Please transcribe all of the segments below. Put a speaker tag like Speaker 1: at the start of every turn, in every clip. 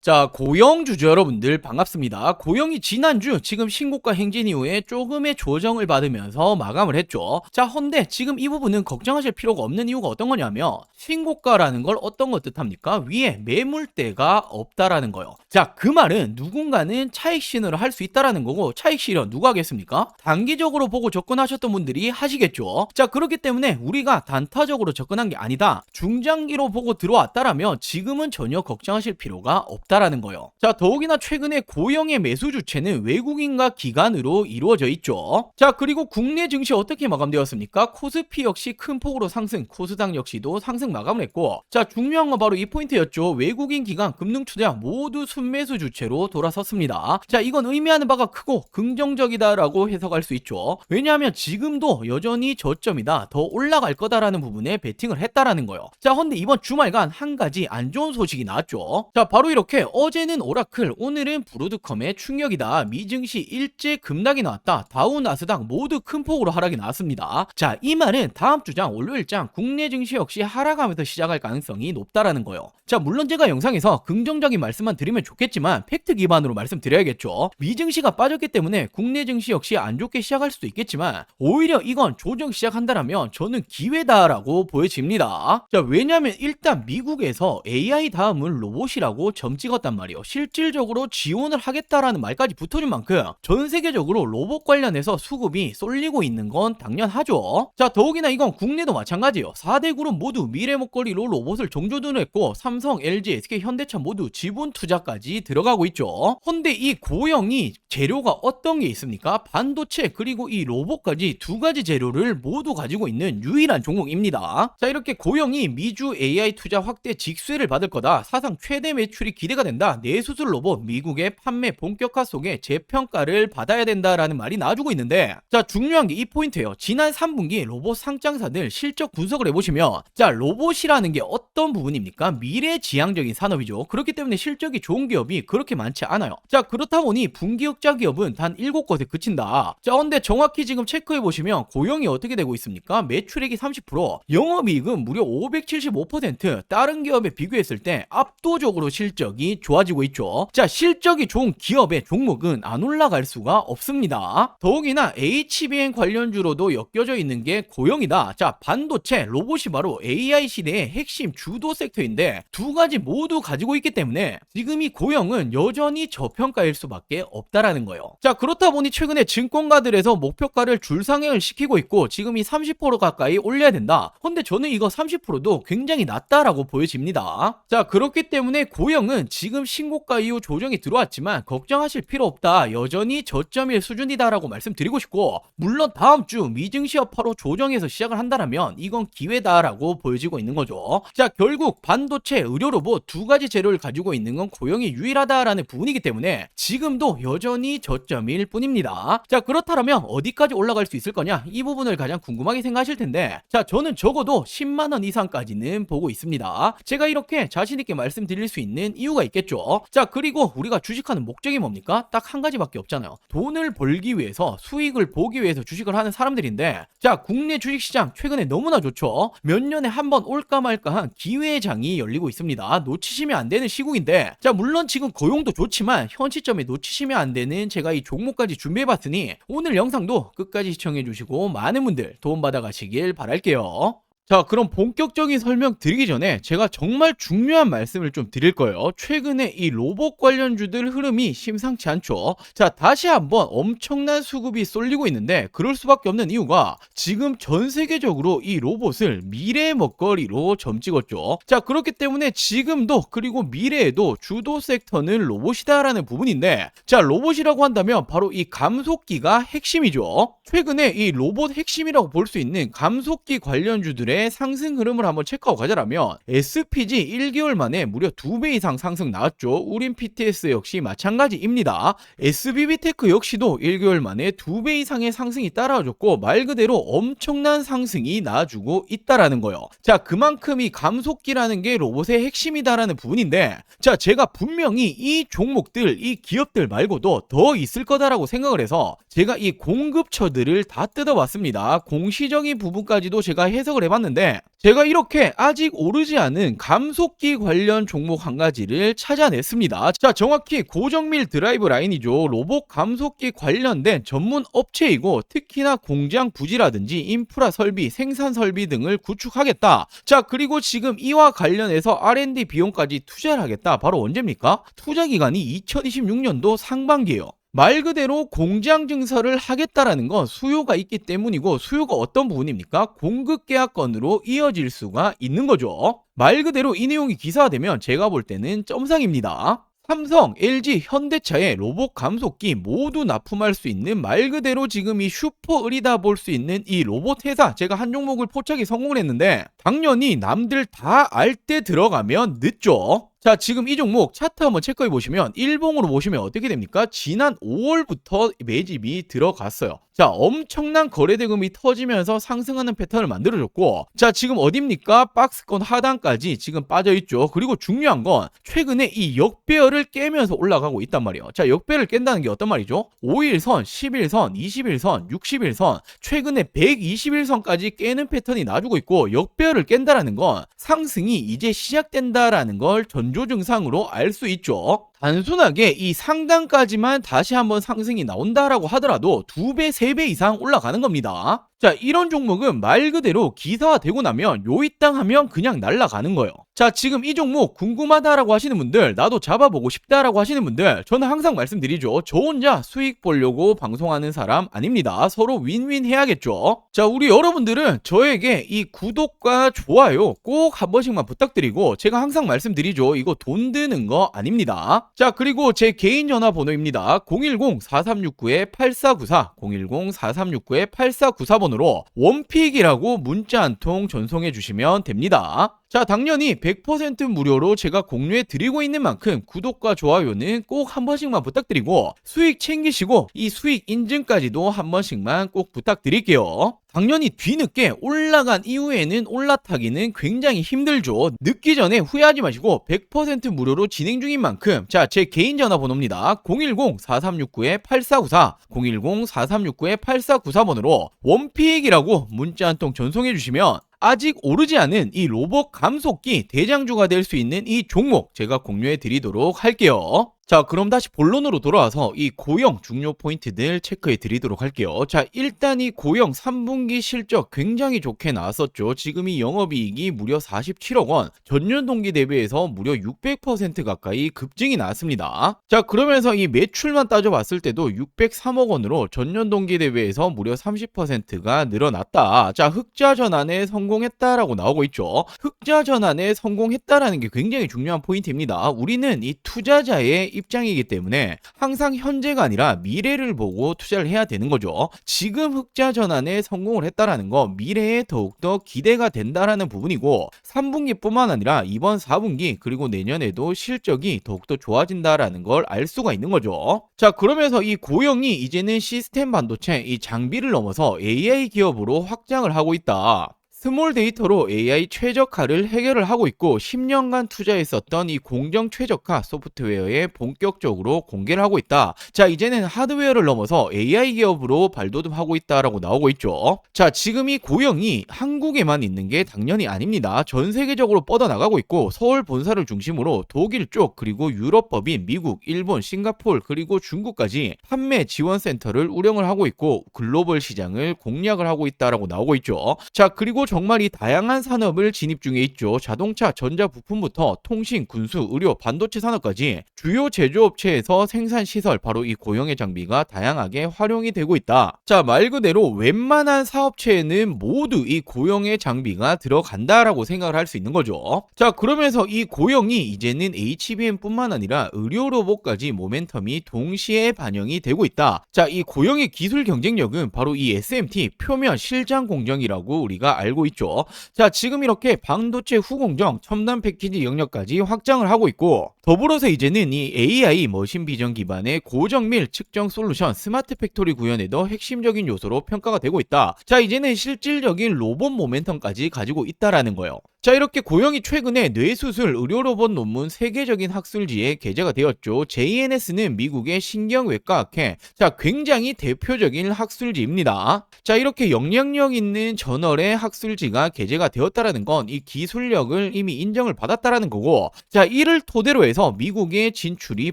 Speaker 1: 자, 고영 주주 여러분들 반갑습니다. 고영이 지난주 지금 신고가 행진 이후에 조금의 조정을 받으면서 마감을 했죠. 자, 헌데 지금 이 부분은 걱정하실 필요가 없는 이유가 어떤 거냐면 신고가라는 걸 어떤 거 뜻합니까? 위에 매물대가 없다라는 거요. 자, 그 말은 누군가는 차익 실현을 할 수 있다라는 거고 차익 실현 누가 하겠습니까? 단기적으로 보고 접근하셨던 분들이 하시겠죠. 자, 그렇기 때문에 우리가 단타적으로 접근한 게 아니다. 중장기로 보고 들어왔다라면 지금은 전혀 걱정하실 필요가 없다라는 거예요. 자, 더욱이나 최근에 고영의 매수 주체는 외국인과 기관으로 이루어져 있죠. 자, 그리고 국내 증시 어떻게 마감되었습니까? 코스피 역시 큰 폭으로 상승, 코스닥 역시도 상승 마감을 했고, 자, 중요한 건 바로 이 포인트였죠. 외국인 기관, 금융투자 모두 순매수 주체로 돌아섰습니다. 자, 이건 의미하는 바가 크고 긍정적이다라고 해석할 수 있죠. 왜냐하면 지금도 여전히 저점이다, 더 올라갈 거다라는 부분에 베팅을 했다라는 거예요. 자, 근데 이번 주말간 한 가지 안 좋은 소식이 나왔죠. 자, 바로 이렇게 어제는 오라클, 오늘은 브로드컴의 충격이다. 미증시 일제 급락이 나왔다. 다우 나스닥 모두 큰 폭으로 하락이 나왔습니다. 자, 이 말은 다음 주장 월요일장 국내 증시 역시 하락하면서 시작할 가능성이 높다라는 거예요. 자, 물론 제가 영상에서 긍정적인 말씀만 드리면 좋겠지만 팩트 기반으로 말씀드려야겠죠. 미증시가 빠졌기 때문에 국내 증시 역시 안 좋게 시작할 수도 있겠지만 오히려 이건 조정 시작한다라면 저는 기회다라고 보여집니다. 자, 왜냐하면 일단 미국에서 AI 다음은 로봇이라고 점 찍었단 말이에요. 실질적으로 지원을 하겠다라는 말까지 붙어준 만큼 전 세계적으로 로봇 관련해서 수급이 쏠리고 있는 건 당연하죠. 자, 더욱이나 이건 국내도 마찬가지예요. 4대 그룹 모두 미래 먹거리로 로봇을 종조준을 했고 삼성, LG, SK, 현대차 모두 지분 투자까지 들어가고 있죠. 헌데 이 고영이 재료가 어떤 게 있습니까? 반도체 그리고 이 로봇까지 두 가지 재료를 모두 가지고 있는 유일한 종목입니다. 자, 이렇게 고영이 미주 AI 투자 확대 직수혜를 받을 거다. 사상 최대 매출이 기대가 된다. 뇌수술 로봇 미국의 판매 본격화 속에 재평가를 받아야 된다라는 말이 나와주고 있는데, 자, 중요한 게 이 포인트예요. 지난 3분기 로봇 상장사들 실적 분석을 해보시면, 자, 로봇이라는 게 어떤 부분입니까? 미래지향적인 산업이죠. 그렇기 때문에 실적이 좋은 기업이 그렇게 많지 않아요. 자, 그렇다 보니 분기 흑자 기업은 단 7곳에 그친다. 자, 근데 정확히 지금 체크해보시면 고영이 어떻게 되고 있습니까? 매출액이 30%, 영업이익은 무려 575%, 다른 기업에 비교했을 때 압도적으로 실적이 좋아지고 있죠. 자, 실적이 좋은 기업의 종목은 안 올라갈 수가 없습니다. 더욱이나 HBM 관련주로도 엮여져 있는 게 고영이다. 자, 반도체, 로봇이 바로 AI 시대의 핵심 주도 섹터인데 두 가지 모두 가지고 있기 때문에 지금 이 고영은 여전히 저평가일 수밖에 없다라는 거예요. 자, 그렇다 보니 최근에 증권가들에서 목표가를 줄상향을 시키고 있고 지금 이 30% 가까이 올려야 된다. 근데 저는 이거 30%도 굉장히 낮다라고 보여집니다. 자, 그렇기 때문에 고영은 지금 신고가 이후 조정이 들어왔지만 걱정하실 필요 없다. 여전히 저점일 수준이다라고 말씀드리고 싶고, 물론 다음 주 미증시 여파로 조정해서 시작을 한다면 이건 기회다라고 보여지고 있는 거죠. 자, 결국 반도체, 의료로봇 두 가지 재료를 가지고 있는 건 고영이 유일하다라는 부분이기 때문에 지금도 여전히 저점일 뿐입니다. 자, 그렇다면 어디까지 올라갈 수 있을 거냐? 이 부분을 가장 궁금하게 생각하실 텐데, 자, 저는 적어도 10만원 이상까지는 보고 있습니다. 제가 이렇게 자신있게 말씀드릴 수 있는 이유가 있겠죠. 자, 그리고 우리가 주식하는 목적이 뭡니까? 딱 한 가지밖에 없잖아요. 돈을 벌기 위해서, 수익을 보기 위해서 주식을 하는 사람들인데, 자, 국내 주식시장 최근에 너무나 좋죠. 몇 년에 한 번 올까 말까한 기회의 장이 열리고 있습니다. 놓치시면 안 되는 시국인데, 자, 물론 지금 고용도 좋지만 현 시점에 놓치시면 안 되는 제가 이 종목까지 준비해봤으니 오늘 영상도 끝까지 시청해주시고 많은 분들 도움받아 가시길 바랄게요. 자, 그럼 본격적인 설명 드리기 전에 제가 정말 중요한 말씀을 좀 드릴 거예요. 최근에 이 로봇 관련주들 흐름이 심상치 않죠. 자, 다시 한번 엄청난 수급이 쏠리고 있는데 그럴 수밖에 없는 이유가 지금 전 세계적으로 이 로봇을 미래의 먹거리로 점 찍었죠. 자, 그렇기 때문에 지금도 그리고 미래에도 주도 섹터는 로봇이다라는 부분인데, 자, 로봇이라고 한다면 바로 이 감속기가 핵심이죠. 최근에 이 로봇 핵심이라고 볼 수 있는 감속기 관련주들의 상승 흐름을 한번 체크하고 가자라면 SPG 1개월 만에 무려 2배 이상 상승 나왔죠. 우린 PTS 역시 마찬가지입니다. SBB테크 역시도 1개월 만에 2배 이상의 상승이 따라와줬고 말 그대로 엄청난 상승이 나와주고 있다라는 거예요. 자, 그만큼 이 감속기라는 게 로봇의 핵심이다라는 부분인데, 자, 제가 분명히 이 종목들, 이 기업들 말고도 더 있을 거다라고 생각을 해서 제가 이 공급처들을 다 뜯어봤습니다. 공시적인 부분까지도 제가 해석을 해봤는데 했는데 제가 이렇게 아직 오르지 않은 감속기 관련 종목 한 가지를 찾아냈습니다. 자, 정확히 고정밀 드라이브 라인이죠. 로봇 감속기 관련된 전문 업체이고 특히나 공장 부지라든지 인프라 설비, 생산 설비 등을 구축하겠다. 자, 그리고 지금 이와 관련해서 R&D 비용까지 투자를 하겠다. 바로 언제입니까? 투자 기간이 2026년도 상반기예요. 말 그대로 공장 증설을 하겠다라는 건 수요가 있기 때문이고, 수요가 어떤 부분입니까? 공급 계약건으로 이어질 수가 있는 거죠. 말 그대로 이 내용이 기사화되면 제가 볼 때는 점상입니다. 삼성, LG, 현대차의 로봇 감속기 모두 납품할 수 있는 말 그대로 지금 이 슈퍼을이다 볼 수 있는 이 로봇 회사, 제가 한 종목을 포착에 성공을 했는데 당연히 남들 다 알 때 들어가면 늦죠. 자, 지금 이 종목 차트 한번 체크해 보시면 일봉으로 보시면 어떻게 됩니까? 지난 5월부터 매집이 들어갔어요. 자, 엄청난 거래 대금이 터지면서 상승하는 패턴을 만들어줬고, 자, 지금 어딥니까? 박스권 하단까지 지금 빠져있죠. 그리고 중요한 건 최근에 이 역배열을 깨면서 올라가고 있단 말이에요. 자, 역배열을 깬다는 게 어떤 말이죠? 5일선, 10일선, 20일선, 60일선, 최근에 120일선까지 깨는 패턴이 나주고 있고, 역배열을 깬다라는 건 상승이 이제 시작된다라는 걸 전조 증상으로 알 수 있죠. 단순하게 이 상단까지만 다시 한번 상승이 나온다라고 하더라도 2배, 3배 이상 올라가는 겁니다. 자, 이런 종목은 말 그대로 기사화되고 나면 요이땅 하면 그냥 날아가는 거예요. 자, 지금 이 종목 궁금하다라고 하시는 분들, 나도 잡아보고 싶다라고 하시는 분들, 저는 항상 말씀드리죠. 저 혼자 수익 보려고 방송하는 사람 아닙니다. 서로 윈윈 해야겠죠. 자, 우리 여러분들은 저에게 이 구독과 좋아요 꼭 한 번씩만 부탁드리고, 제가 항상 말씀드리죠. 이거 돈 드는 거 아닙니다. 자, 그리고 제 개인 전화번호입니다. 010-4369-8494, 010-4369-8494번으로 원픽이라고 문자 한 통 전송해 주시면 됩니다. 자, 당연히 100% 무료로 제가 공유해 드리고 있는 만큼 구독과 좋아요는 꼭 한 번씩만 부탁드리고, 수익 챙기시고 이 수익 인증까지도 한 번씩만 꼭 부탁드릴게요. 당연히 뒤늦게 올라간 이후에는 올라타기는 굉장히 힘들죠. 늦기 전에 후회하지 마시고 100% 무료로 진행 중인 만큼, 자, 제 개인 전화번호입니다. 010-4369-8494, 010-4369-8494번으로 원픽이라고 문자 한 통 전송해 주시면 아직 오르지 않은 이 로봇 감속기 대장주가 될 수 있는 이 종목 제가 공유해 드리도록 할게요. 자, 그럼 다시 본론으로 돌아와서 이 고영 중요 포인트들 체크해 드리도록 할게요. 자, 일단 이 고영 3분기 실적 굉장히 좋게 나왔었죠. 지금 이 영업이익이 무려 47억 원, 전년 동기 대비해서 무려 600% 가까이 급증이 나왔습니다. 자, 그러면서 이 매출만 따져봤을 때도 603억 원으로 전년 동기 대비해서 무려 30%가 늘어났다. 자, 흑자 전환에 성공했다라고 나오고 있죠. 흑자 전환에 성공했다라는 게 굉장히 중요한 포인트입니다. 우리는 이 투자자의 입장이기 때문에 항상 현재가 아니라 미래를 보고 투자를 해야 되는 거죠. 지금 흑자 전환에 성공을 했다라는 거 미래에 더욱더 기대가 된다라는 부분이고, 3분기뿐만 아니라 이번 4분기 그리고 내년에도 실적이 더욱더 좋아진다라는 걸 알 수가 있는 거죠. 자, 그러면서 이 고영이 이제는 시스템 반도체 이 장비를 넘어서 AI 기업으로 확장을 하고 있다. 스몰 데이터로 AI 최적화를 해결을 하고 있고, 10년간 투자했었던 이 공정 최적화 소프트웨어에 본격적으로 공개를 하고 있다. 자, 이제는 하드웨어를 넘어서 AI 기업으로 발돋움하고 있다라고 나오고 있죠. 자, 지금 이 고영이 한국에만 있는 게 당연히 아닙니다. 전 세계적으로 뻗어나가고 있고, 서울 본사를 중심으로 독일 쪽 그리고 유럽법인 미국, 일본, 싱가포르 그리고 중국까지 판매 지원 센터를 운영을 하고 있고, 글로벌 시장을 공략을 하고 있다라고 나오고 있죠. 자, 그리고 정말 이 다양한 산업을 진입 중에 있죠. 자동차, 전자부품부터 통신, 군수, 의료, 반도체 산업까지 주요 제조업체에서 생산 시설, 바로 이 고영의 장비가 다양하게 활용이 되고 있다. 자, 말 그대로 웬만한 사업체에는 모두 이 고영의 장비가 들어간다라고 생각을 할 수 있는 거죠. 자, 그러면서 이 고영이 이제는 HBM뿐만 아니라 의료 로봇까지 모멘텀이 동시에 반영이 되고 있다. 자, 이 고영의 기술 경쟁력은 바로 이 SMT 표면 실장 공정이라고 우리가 알고 있죠. 자, 지금 이렇게 반도체 후공정, 첨단 패키지 영역까지 확장을 하고 있고, 더불어서 이제는 이 AI 머신 비전 기반의 고정밀 측정 솔루션 스마트 팩토리 구현에도 핵심적인 요소로 평가가 되고 있다. 자, 이제는 실질적인 로봇 모멘텀까지 가지고 있다라는 거예요. 자, 이렇게 고영이 최근에 뇌수술 의료로봇 논문 세계적인 학술지에 게재가 되었죠. JNS는 미국의 신경외과학회, 자, 굉장히 대표적인 학술지입니다. 자, 이렇게 영향력 있는 저널의 학술지 기술지가 게재가 되었다라는 건 이 기술력을 이미 인정을 받았다라는 거고, 자 이를 토대로 해서 미국의 진출이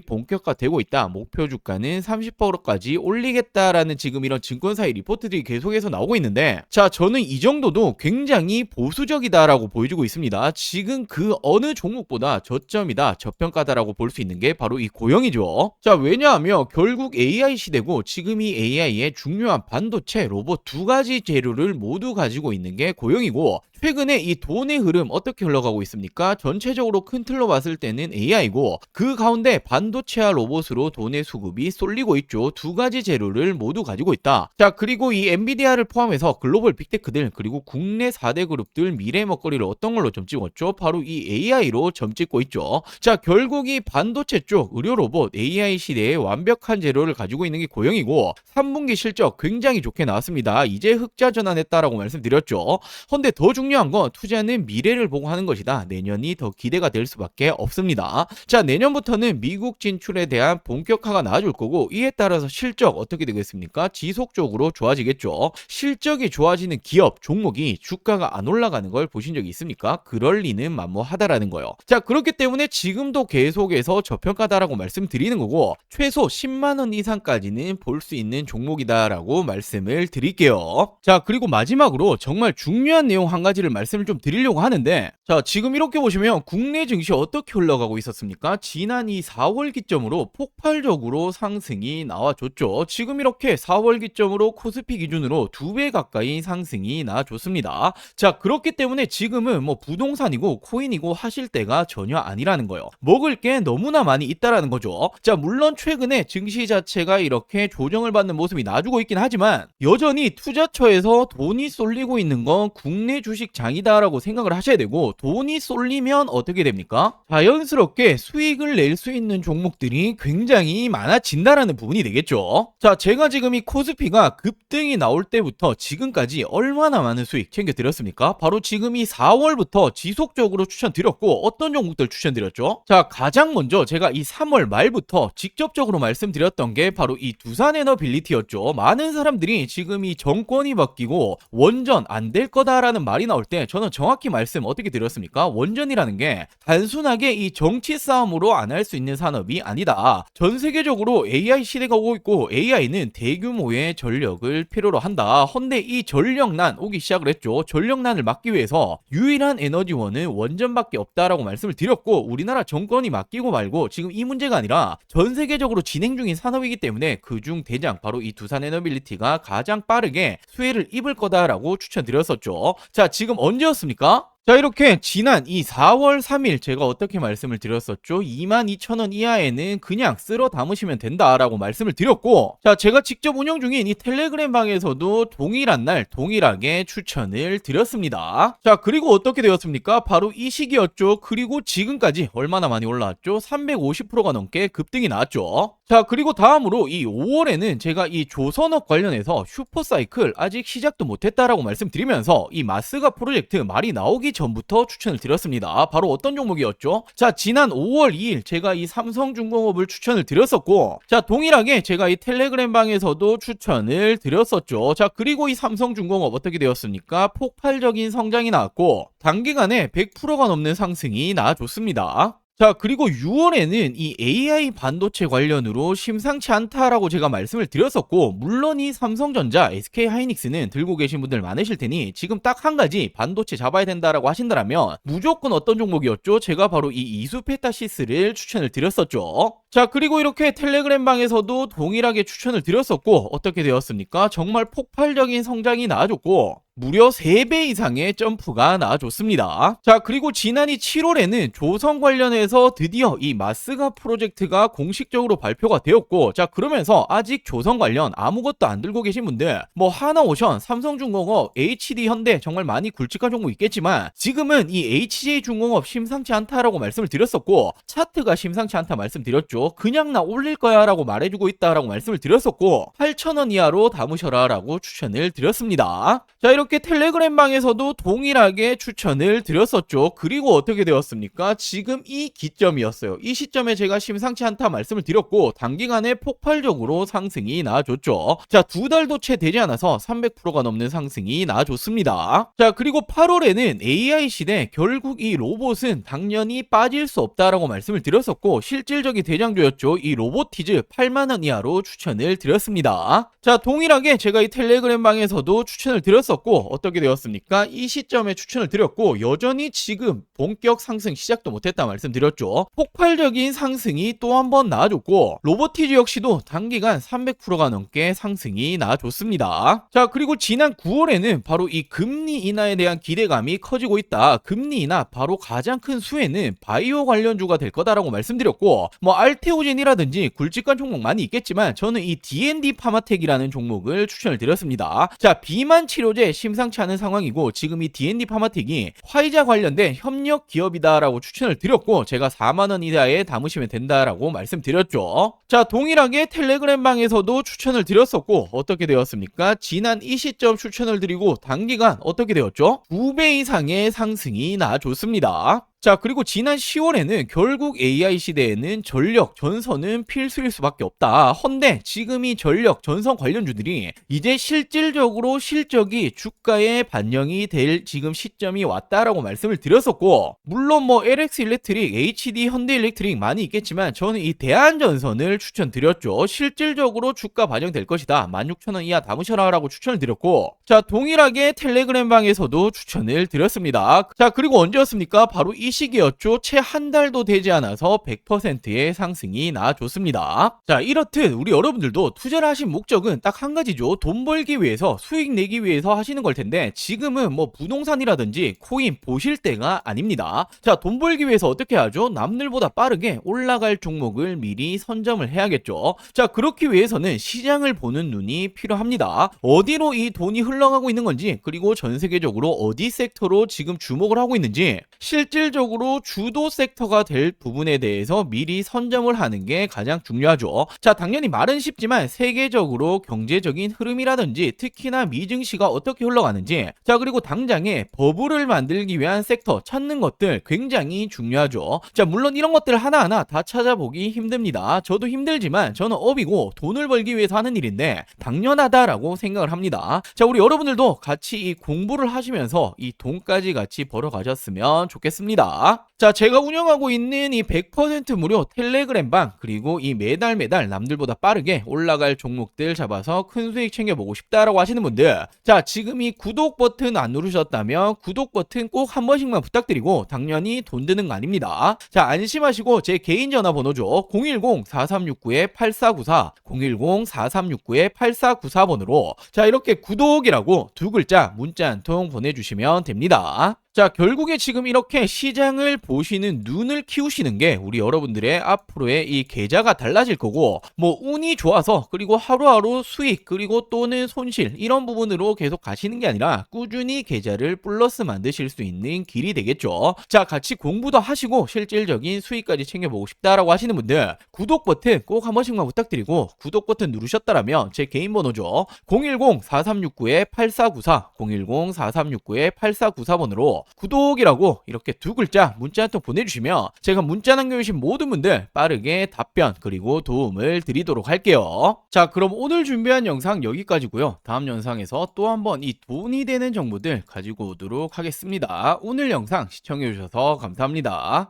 Speaker 1: 본격화되고 있다. 목표 주가는 30%까지 올리겠다라는 지금 이런 증권사의 리포트들이 계속해서 나오고 있는데, 자 저는 이 정도도 굉장히 보수적이다라고 보여주고 있습니다. 지금 그 어느 종목보다 저점이다, 저평가다라고 볼 수 있는 게 바로 이 고영이죠. 자 왜냐하면 결국 AI 시대고, 지금 이 AI의 중요한 반도체, 로봇 두 가지 재료를 모두 가지고 있는 게 고영이고, 최근에 이 돈의 흐름 어떻게 흘러가고 있습니까? 전체적으로 큰 틀로 봤을 때는 AI고, 그 가운데 반도체와 로봇으로 돈의 수급이 쏠리고 있죠. 두 가지 재료를 모두 가지고 있다. 자 그리고 이 엔비디아를 포함해서 글로벌 빅테크들, 그리고 국내 4대 그룹들 미래 먹거리를 어떤 걸로 점 찍었죠? 바로 이 AI로 점 찍고 있죠. 자 결국 이 반도체 쪽 의료 로봇 AI 시대에 완벽한 재료를 가지고 있는 게 고영이고, 3분기 실적 굉장히 좋게 나왔습니다. 이제 흑자 전환했다라고 말씀드렸죠. 근데 더 중요한 건 투자는 미래를 보고 하는 것이다. 내년이 더 기대가 될 수밖에 없습니다. 자 내년부터는 미국 진출에 대한 본격화가 나아질 거고, 이에 따라서 실적 어떻게 되겠습니까? 지속적으로 좋아지겠죠. 실적이 좋아지는 기업, 종목이 주가가 안 올라가는 걸 보신 적이 있습니까? 그럴 리는 만무하다라는 거예요. 자 그렇기 때문에 지금도 계속해서 저평가다라고 말씀드리는 거고, 최소 10만원 이상까지는 볼 수 있는 종목이다라고 말씀을 드릴게요. 자 그리고 마지막으로 정말 중요한 내용 한 가지를 말씀을 좀 드리려고 하는데, 자 지금 이렇게 보시면 국내 증시 어떻게 흘러가고 있었습니까? 지난 이 4월 기점으로 폭발적으로 상승이 나와줬죠. 지금 이렇게 4월 기점으로 코스피 기준으로 2배 가까이 상승이 나와줬습니다. 자 그렇기 때문에 지금은 뭐 부동산이고 코인이고 하실 때가 전혀 아니라는 거예요. 먹을 게 너무나 많이 있다라는 거죠. 자 물론 최근에 증시 자체가 이렇게 조정을 받는 모습이 나와주고 있긴 하지만, 여전히 투자처에서 돈이 쏠리고 있는 건 국내 주식장이다라고 생각을 하셔야 되고, 돈이 쏠리면 어떻게 됩니까? 자연스럽게 수익을 낼 수 있는 종목들이 굉장히 많아진다라는 부분이 되겠죠. 자 제가 지금 이 코스피가 급등이 나올 때부터 지금까지 얼마나 많은 수익 챙겨드렸습니까? 바로 지금 이 4월부터 지속적으로 추천드렸고, 어떤 종목들 추천드렸죠? 자 가장 먼저 제가 이 3월 말부터 직접적으로 말씀드렸던 게 바로 이 두산에너빌리티였죠. 많은 사람들이 지금 이 정권이 바뀌고 원전 안 될 거다라는 말이 나올 때 저는 정확히 말씀 어떻게 드렸습니까? 원전이라는 게 단순하게 이 정치 싸움으로 안 할 수 있는 산업이 아니다. 전 세계적으로 AI 시대가 오고 있고, AI는 대규모의 전력을 필요로 한다. 헌데 이 전력난 오기 시작을 했죠. 전력난을 막기 위해서 유일한 에너지원은 원전밖에 없다라고 말씀을 드렸고, 우리나라 정권이 맡기고 말고 지금 이 문제가 아니라 전 세계적으로 진행 중인 산업이기 때문에 그중 대장 바로 이 두산에너빌리티가 가장 빠르게 수혜를 입을 거다라고 추천드렸었죠. 자 지금 언제였습니까? 자 이렇게 지난 이 4월 3일 제가 어떻게 말씀을 드렸었죠? 22,000원 이하에는 그냥 쓸어 담으시면 된다라고 말씀을 드렸고, 자 제가 직접 운영 중인 이 텔레그램 방에서도 동일한 날 동일하게 추천을 드렸습니다. 자 그리고 어떻게 되었습니까? 바로 이 시기였죠. 그리고 지금까지 얼마나 많이 올라왔죠? 350%가 넘게 급등이 나왔죠. 자 그리고 다음으로 이 5월에는 제가 이 조선업 관련해서 슈퍼사이클 아직 시작도 못했다라고 말씀드리면서 이 마스가 프로젝트 말이 나오기 전부터 추천을 드렸습니다. 바로 어떤 종목이었죠? 자 지난 5월 2일 제가 이 삼성중공업을 추천을 드렸었고, 자 동일하게 제가 이 텔레그램 방에서도 추천을 드렸었죠. 자 그리고 이 삼성중공업 어떻게 되었습니까? 폭발적인 성장이 나왔고, 단기간에 100%가 넘는 상승이 나와줬습니다. 자 그리고 6월에는 이 AI 반도체 관련으로 심상치 않다라고 제가 말씀을 드렸었고, 물론 이 삼성전자, SK하이닉스는 들고 계신 분들 많으실 테니 지금 딱 한 가지 반도체 잡아야 된다라고 하신다면 무조건 어떤 종목이었죠? 제가 바로 이 이수페타시스를 추천을 드렸었죠. 자 그리고 이렇게 텔레그램 방에서도 동일하게 추천을 드렸었고, 어떻게 되었습니까? 정말 폭발적인 성장이 나와줬고, 무려 3배 이상의 점프가 나와줬습니다. 자 그리고 지난해 7월에는 조선 관련해서 드디어 이 마스가 프로젝트가 공식적으로 발표가 되었고, 자 그러면서 아직 조선 관련 아무것도 안 들고 계신 분들, 뭐 하나오션, 삼성중공업, HD현대 정말 많이 굵직한 종목 있겠지만, 지금은 이 HJ중공업 심상치 않다라고 말씀을 드렸었고, 차트가 심상치 않다 말씀드렸죠. 그냥 나 올릴 거야 라고 말해주고 있다라고 말씀을 드렸었고, 8,000원 이하로 담으셔라 라고 추천을 드렸습니다. 자 이렇게 이렇게 텔레그램 방에서도 동일하게 추천을 드렸었죠. 그리고 어떻게 되었습니까? 지금 이 기점이었어요. 이 시점에 제가 심상치 않다 말씀을 드렸고 단기간에 폭발적으로 상승이 나와줬죠. 자, 2달도 채 되지 않아서 300%가 넘는 상승이 나와줬습니다. 자, 그리고 8월에는 AI 시대 결국 이 로봇은 당연히 빠질 수 없다라고 말씀을 드렸었고 실질적인 대장주였죠. 이 로보티즈 8만원 이하로 추천을 드렸습니다. 자, 동일하게 제가 이 텔레그램 방에서도 추천을 드렸었고 어떻게 되었습니까? 이 시점에 추천을 드렸고 여전히 지금 본격 상승 시작도 못했다 말씀드렸죠. 폭발적인 상승이 또 한 번 나와줬고 로보티즈 역시도 단기간 300%가 넘게 상승이 나와줬습니다. 자, 그리고 지난 9월에는 바로 이 금리 인하에 대한 기대감이 커지고 있다. 금리 인하 바로 가장 큰 수혜는 바이오 관련주가 될 거다라고 말씀드렸고 뭐 알테오젠이라든지 굵직한 종목 많이 있겠지만 저는 이 D&D 파마텍이라는 종목을 추천을 드렸습니다. 자, 비만 치료제 심상치 않은 상황이고 지금 이 D&D 파마텍이 화이자 관련된 협력 기업이다라고 추천을 드렸고 제가 4만원 이하에 담으시면 된다라고 말씀드렸죠. 자, 동일하게 텔레그램 방에서도 추천을 드렸었고 어떻게 되었습니까? 지난 이 시점 추천을 드리고 단기간 어떻게 되었죠? 2배 이상의 상승이 나와줬습니다. 자, 그리고 지난 10월에는 결국 AI 시대에는 전력, 전선은 필수일 수밖에 없다. 헌데 지금 이 전력, 전선 관련주들이 이제 실질적으로 실적이 주가에 반영이 될 지금 시점이 왔다라고 말씀을 드렸었고 물론 뭐 LX 일렉트릭, HD 현대 일렉트릭 많이 있겠지만 저는 이 대한전선을 추천드렸죠. 실질적으로 주가 반영될 것이다. 16,000원 이하 담으셔라 라고 추천을 드렸고 자, 동일하게 텔레그램 방에서도 추천을 드렸습니다. 자, 그리고 언제였습니까? 바로 이 시기였죠. 채 한 달도 되지 않아서 100%의 상승이 나와줬습니다. 자, 이렇듯 우리 여러분들도 투자를 하신 목적은 딱 한 가지죠. 돈 벌기 위해서 수익 내기 위해서 하시는 걸 텐데 지금은 뭐 부동산이라든지 코인 보실 때가 아닙니다. 자, 돈 벌기 위해서 어떻게 하죠? 남들보다 빠르게 올라갈 종목을 미리 선점을 해야겠죠. 자, 그렇기 위해서는 시장을 보는 눈이 필요합니다. 어디로 이 돈이 흘러가고 있는 건지 그리고 전 세계적으로 어디 섹터로 지금 주목을 하고 있는지 실질적으로 주도 섹터가 될 부분에 대해서 미리 선점을 하는 게 가장 중요하죠. 자, 당연히 말은 쉽지만 세계적으로 경제적인 흐름이라든지 특히나 미증시가 어떻게 흘러가는지 자, 그리고 당장에 버블을 만들기 위한 섹터 찾는 것들 굉장히 중요하죠. 자, 물론 이런 것들 하나하나 다 찾아보기 힘듭니다. 저도 힘들지만 저는 업이고 돈을 벌기 위해서 하는 일인데 당연하다라고 생각을 합니다. 자, 우리 여러분들도 같이 이 공부를 하시면서 이 돈까지 같이 벌어가셨으면 좋겠습니다. 자, 제가 운영하고 있는 이 100% 무료 텔레그램 방 그리고 이 매달 남들보다 빠르게 올라갈 종목들 잡아서 큰 수익 챙겨보고 싶다라고 하시는 분들 자, 지금 이 구독 버튼 안 누르셨다면 구독 버튼 꼭 한 번씩만 부탁드리고 당연히 돈 드는 거 아닙니다. 자, 안심하시고 제 개인 전화번호죠. 010-4369-8494 010-4369-8494번으로 자, 이렇게 구독이라고 두 글자 문자 한 통 보내주시면 됩니다. 자, 결국에 지금 이렇게 시장을 보시는 눈을 키우시는 게 우리 여러분들의 앞으로의 이 계좌가 달라질 거고 뭐 운이 좋아서 그리고 하루하루 수익 그리고 또는 손실 이런 부분으로 계속 가시는 게 아니라 꾸준히 계좌를 플러스 만드실 수 있는 길이 되겠죠. 자, 같이 공부도 하시고 실질적인 수익까지 챙겨보고 싶다라고 하시는 분들 구독 버튼 꼭 한 번씩만 부탁드리고 구독 버튼 누르셨다라면 제 개인 번호죠. 010-4369-8494 010-4369-8494번으로 구독이라고 이렇게 두 글자 문자 한 통 보내주시면 제가 문자 남겨주신 모든 분들 빠르게 답변 그리고 도움을 드리도록 할게요. 자, 그럼 오늘 준비한 영상 여기까지고요. 다음 영상에서 또 한번 이 돈이 되는 정보들 가지고 오도록 하겠습니다. 오늘 영상 시청해주셔서 감사합니다.